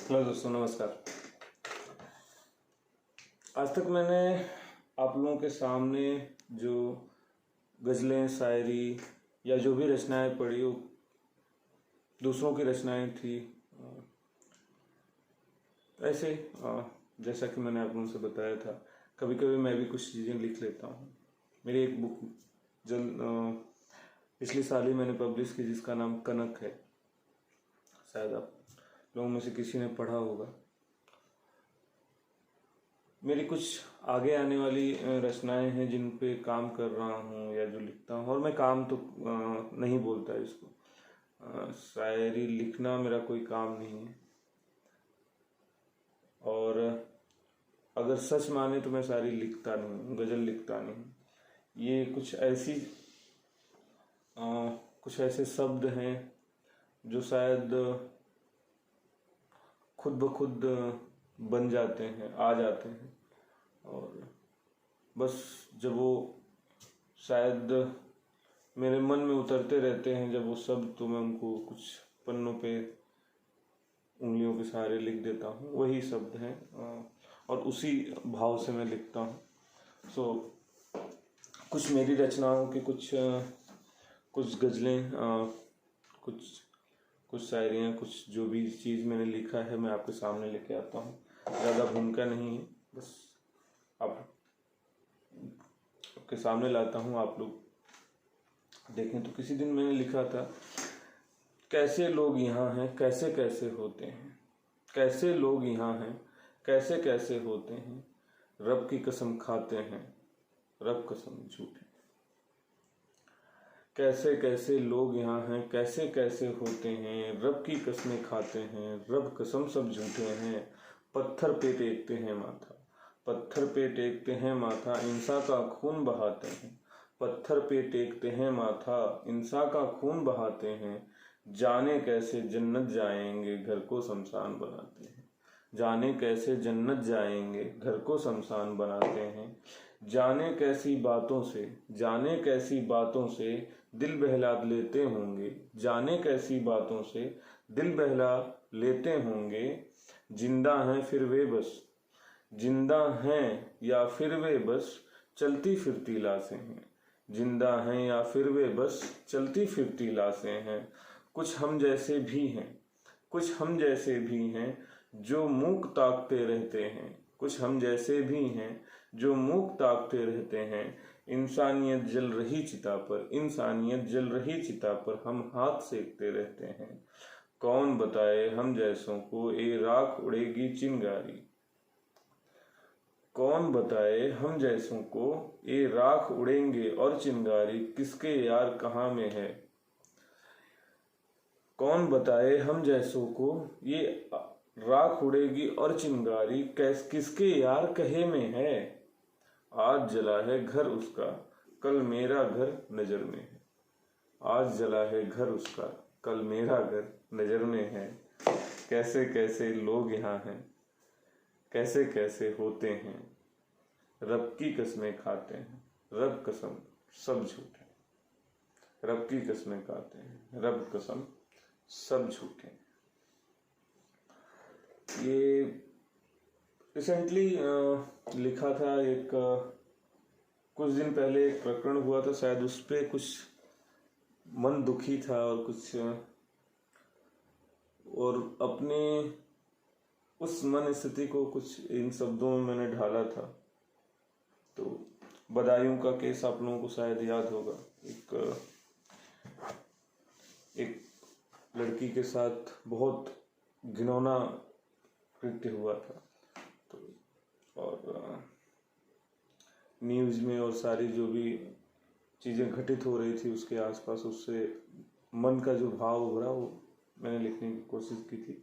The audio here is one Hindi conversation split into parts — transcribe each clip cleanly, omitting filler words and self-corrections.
हेलो दोस्तों, नमस्कार। आज तक मैंने आप लोगों के सामने जो गज़लें, शायरी या जो भी रचनाएं पढ़ी वो दूसरों की रचनाएं थी। ऐसे जैसा कि मैंने आप लोगों से बताया था, कभी कभी मैं भी कुछ चीज़ें लिख लेता हूँ। मेरी एक बुक पिछले साल ही मैंने पब्लिश की जिसका नाम कनक है। शायद आप लोगों में से किसी ने पढ़ा होगा। मेरी कुछ आगे आने वाली रचनाएं हैं जिन पे काम कर रहा हूँ या जो लिखता हूँ। और मैं काम तो नहीं बोलता इसको, शायरी लिखना मेरा कोई काम नहीं है। और अगर सच माने तो मैं शायरी लिखता नहीं हूँ, गज़ल लिखता नहीं हूँ। ये कुछ ऐसे शब्द हैं जो शायद खुद ब खुद बन जाते हैं, आ जाते हैं। और बस जब वो शायद मेरे मन में उतरते रहते हैं जब वो शब्द, तो मैं उनको कुछ पन्नों पे उंगलियों के सहारे लिख देता हूँ। वही शब्द हैं और उसी भाव से मैं लिखता हूँ। कुछ मेरी रचनाओं की कुछ गज़लें, कुछ शायरियाँ, कुछ जो भी चीज़ मैंने लिखा है मैं आपके सामने लेके आता हूँ। ज़्यादा भूमिका नहीं है, बस आपके सामने लाता हूँ, आप लोग देखें। तो किसी दिन मैंने लिखा था, कैसे लोग यहाँ हैं, कैसे कैसे होते हैं। कैसे लोग यहाँ हैं, कैसे कैसे होते हैं। रब की कसम खाते हैं, रब कसम झूठे। कैसे कैसे लोग यहाँ हैं, कैसे कैसे होते हैं। रब की कसमें खाते हैं, रब कसम सब झूठे हैं। पत्थर पे टेकते हैं माथा, पत्थर पे टेकते हैं माथा, इंसान का खून बहाते हैं। पत्थर पे टेकते हैं माथा, इंसान का खून बहाते हैं। जाने कैसे जन्नत जाएंगे, घर को शमशान बनाते हैं। जाने कैसे जन्नत जाएंगे, घर को शमशान बनाते हैं। जाने कैसी बातों से दिल बहला लेते होंगे। जाने कैसी बातों से दिल बहला लेते होंगे। जिंदा हैं फिर वे बस, जिंदा हैं या फिर वे बस चलती फिरती लाशें हैं। जिंदा हैं या फिर वे बस चलती फिरती लाशें हैं। कुछ हम जैसे भी हैं, कुछ हम जैसे भी हैं जो मूक ताकते रहते हैं। कुछ हम जैसे भी हैं जो मूक ताकते रहते हैं। इंसानियत जल रही चिता पर, इंसानियत जल रही चिता पर हम हाथ सेकते रहते हैं। कौन बताए हम जैसों को ये राख उड़ेगी चिंगारी। कौन बताए हम जैसों को ये राख उड़ेंगे और चिंगारी, किसके यार कहाँ में है। कौन बताए हम जैसों को ये राख उड़ेगी और चिंगारी, किसके यार कहे में है। आज जला है घर उसका, कल मेरा घर नजर में है। आज जला है घर उसका, कल मेरा घर नजर में है। कैसे कैसे लोग यहाँ हैं, कैसे कैसे होते हैं। रब की कसमें खाते हैं, रब कसम सब झूठे। रब की कसमें खाते हैं, रब कसम सब झूठे। ये रिसेंटली लिखा था। कुछ दिन पहले एक प्रकरण हुआ था, शायद उस पे कुछ मन दुखी था और अपने उस मन स्थिति को कुछ इन शब्दों में मैंने ढाला था। तो बदायूं का केस आप लोगों को शायद याद होगा। एक लड़की के साथ बहुत घिनौना कृत्य हुआ था। तो और न्यूज़ में और सारी जो भी चीज़ें घटित हो रही थी उसके आसपास, उससे मन का जो भाव उभरा वो मैंने लिखने की कोशिश की थी।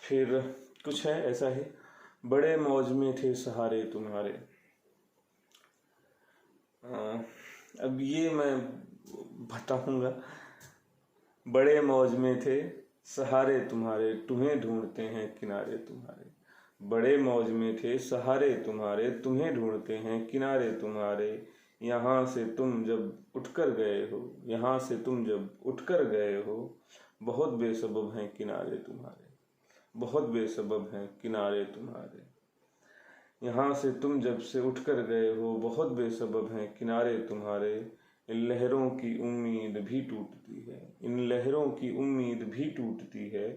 फिर कुछ है ऐसा ही, बड़े मौज में थे सहारे तुम्हारे। अब ये मैं बताऊंगा। बड़े मौज में थे सहारे तुम्हारे, तुम्हें ढूंढते हैं किनारे तुम्हारे। बड़े मौज में थे सहारे तुम्हारे, तुम्हें ढूंढते हैं किनारे तुम्हारे। यहाँ से तुम जब उठकर गए हो, यहाँ से तुम जब उठकर गए हो, बहुत बेसबब हैं किनारे तुम्हारे, बहुत बेसबब हैं किनारे तुम्हारे। यहाँ से तुम जब से उठ कर गए हो, बहुत बेसबब हैं किनारे तुम्हारे। इन लहरों की उम्मीद भी टूटती है, इन लहरों की उम्मीद भी टूटती है,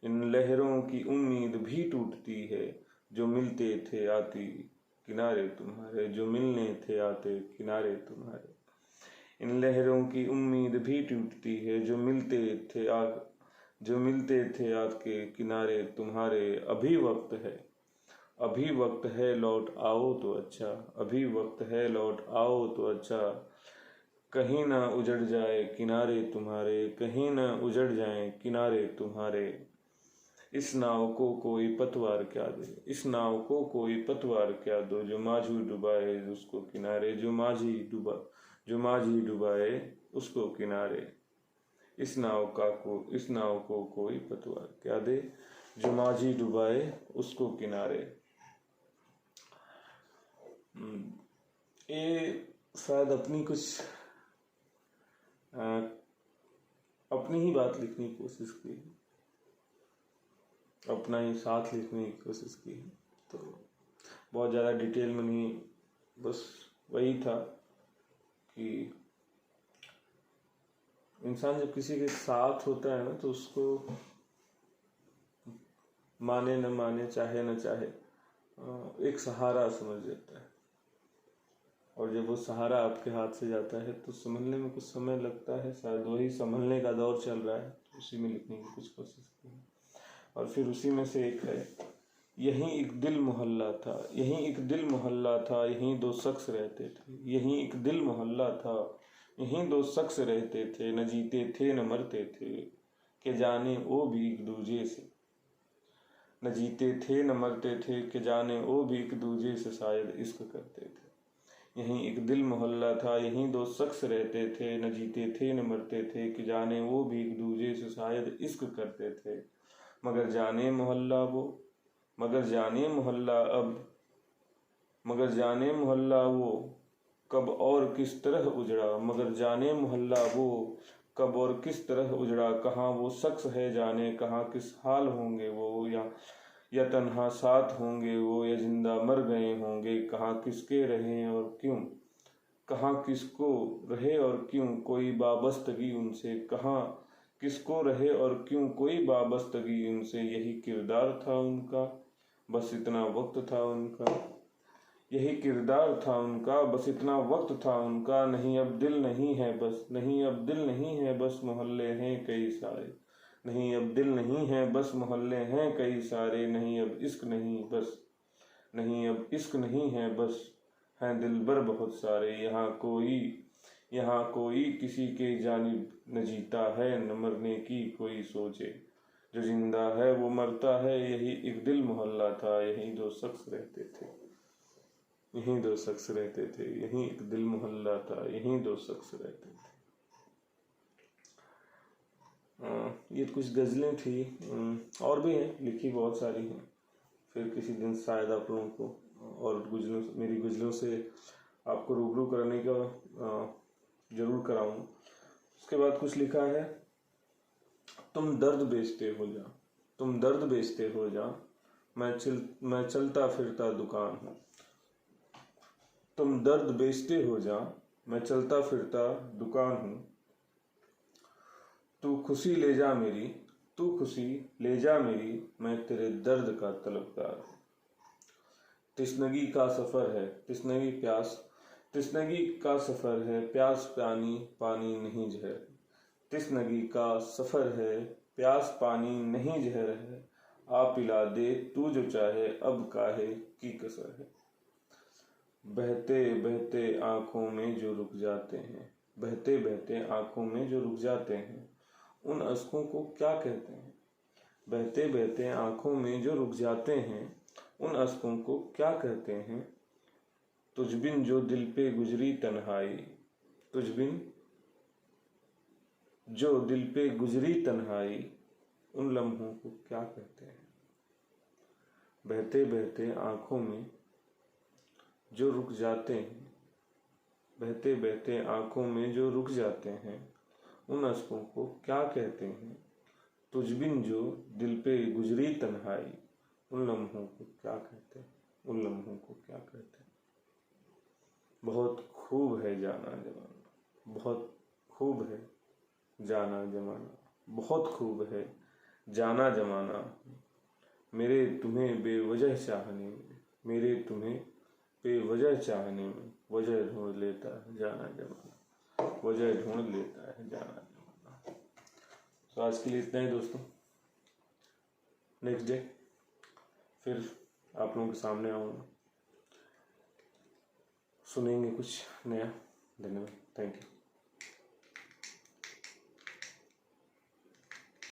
इन लहरों की उम्मीद भी टूटती है। जो मिलते थे आती किनारे तुम्हारे, जो मिलने थे आते किनारे तुम्हारे। इन लहरों की उम्मीद भी टूटती है, जो मिलते थे आके किनारे तुम्हारे। अभी वक्त है, अभी वक्त है, लौट आओ तो अच्छा, अभी वक्त है, लौट आओ तो अच्छा। कहीं ना उजड़ जाए किनारे तुम्हारे, कहीं ना उजड़ जाए किनारे तुम्हारे। इस नाव को कोई पतवार क्या दे, इस नाव को कोई पतवार क्या दो। जो माझी डुबाए उसको किनारे, जो माझी डुबाए उसको किनारे। इस नाव को कोई पतवार क्या दे, जो माझी डुबाए उसको किनारे। ये शायद अपनी ही बात लिखने की कोशिश की, अपना ही साथ लिखने की कोशिश की। तो बहुत ज़्यादा डिटेल में नहीं, बस वही था कि इंसान जब किसी के साथ होता है ना, तो उसको माने न माने, चाहे न चाहे, एक सहारा समझ लेता है। और जब वो सहारा आपके हाथ से जाता है तो संभलने में कुछ समय लगता है। शायद वही संभलने का दौर चल रहा है, तो उसी में लिखने की कुछ कोशिश की। और फिर उसी में से एक है, यहीं एक दिल मोहल्ला था, यहीं एक दिल मोहल्ला था, यहीं दो शख्स रहते थे। यहीं एक दिल मोहल्ला था, यहीं दो शख्स रहते थे। न जीते थे न मरते थे, के जाने वो भी एक दूजे से। न जीते थे न मरते थे, के जाने वो भी एक दूजे से शायद इश्क करते थे। यहीं एक दिल मोहल्ला था, यहीं दो शख्स रहते थे। न जीते थे न मरते थे, कि जाने वो भी एक दूजे से शायद इश्क करते थे। मगर जाने मोहल्ला वो, मगर जाने मोहल्ला अब, मगर जाने मोहल्ला वो कब और किस तरह उजड़ा। मगर जाने मोहल्ला वो कब और किस तरह उजड़ा। कहाँ वो शख्स है जाने, कहाँ किस हाल होंगे वो, या तन्हा साथ होंगे वो, या जिंदा मर गए होंगे। कहाँ किसके रहे और क्यों, कहाँ किसको रहे और क्यों कोई वाबस्तगी उनसे। कहाँ किसको रहे और क्यों कोई वाबस्तगी उनसे। यही किरदार था उनका, बस इतना वक्त था उनका। यही किरदार था उनका, बस इतना वक्त था उनका। नहीं अब दिल नहीं है बस, नहीं अब दिल नहीं है बस, मोहल्ले हैं कई सारे। नहीं अब दिल नहीं है बस, मोहल्ले हैं कई सारे। नहीं अब इश्क नहीं बस, नहीं अब इश्क नहीं है बस, हैं दिलबर बहुत सारे। यहाँ कोई किसी के जानिब न जीता है, न मरने की कोई सोचे। जो जिंदा है वो मरता है, यही एक दिल मोहल्ला था। यहीं दो शख्स रहते थे, यहीं दो शख्स रहते थे। यहीं एक दिल मोहल्ला था, यहीं दो शख्स रहते थे। ये कुछ गज़लें थी, और भी हैं, लिखी बहुत सारी हैं। फिर किसी दिन शायद आप लोगों को और मेरी गज़लों से आपको रूबरू करने का जरूर कराऊँ। उसके बाद कुछ लिखा है, तुम दर्द बेचते हो जा, तुम दर्द बेचते हो जा, मैं चलता फिरता दुकान हूँ। तुम दर्द बेचते हो जा, मैं चलता फिरता दुकान हूँ। तू खुशी ले जा मेरी, तू खुशी ले जा मेरी, मैं तेरे दर्द का तलबगार हूँ। तिश्नगी का सफ़र है, तिश्नगी का सफ़र है, प्यास पानी नहीं जहर। तिश्नगी का सफ़र है, प्यास पानी नहीं जहर है। आ पिला दे तू जो चाहे, अब काहे की कसर है। बहते बहते आँखों में जो रुक जाते हैं, बहते बहते आँखों में जो रुक जाते हैं, उन अश्कों को क्या कहते हैं। बहते बहते आँखों में जो रुक जाते हैं, उन अश्कों को क्या कहते हैं। तुझ बिन जो दिल पे गुजरी तन्हाई, तुझ बिन जो दिल पे गुजरी तन्हाई, उन लम्हों को क्या कहते हैं। बहते बहते आँखों में जो रुक जाते हैं, बहते बहते आँखों में जो रुक जाते हैं, उन अश्कों को क्या कहते हैं। तुझ बिन जो दिल पे गुजरी तन्हाई, उन लम्हों को क्या कहते, उन लम्हों को क्या कहते। बहुत खूब है जाना जमाना, बहुत खूब है जाना जमाना, बहुत खूब है जाना जमाना, मेरे तुम्हें बेवजह चाहने में, मेरे तुम्हें बेवजह चाहने में वजह ढूंढ लेता है जाना जमाना, वजह ढूंढ लेता है जाना जमाना। तो आज के लिए इतना ही दोस्तों। नेक्स्ट डे फिर आप लोगों के सामने आऊँगा, सुनेंगे कुछ नया। धन्यवाद, थैंक यू।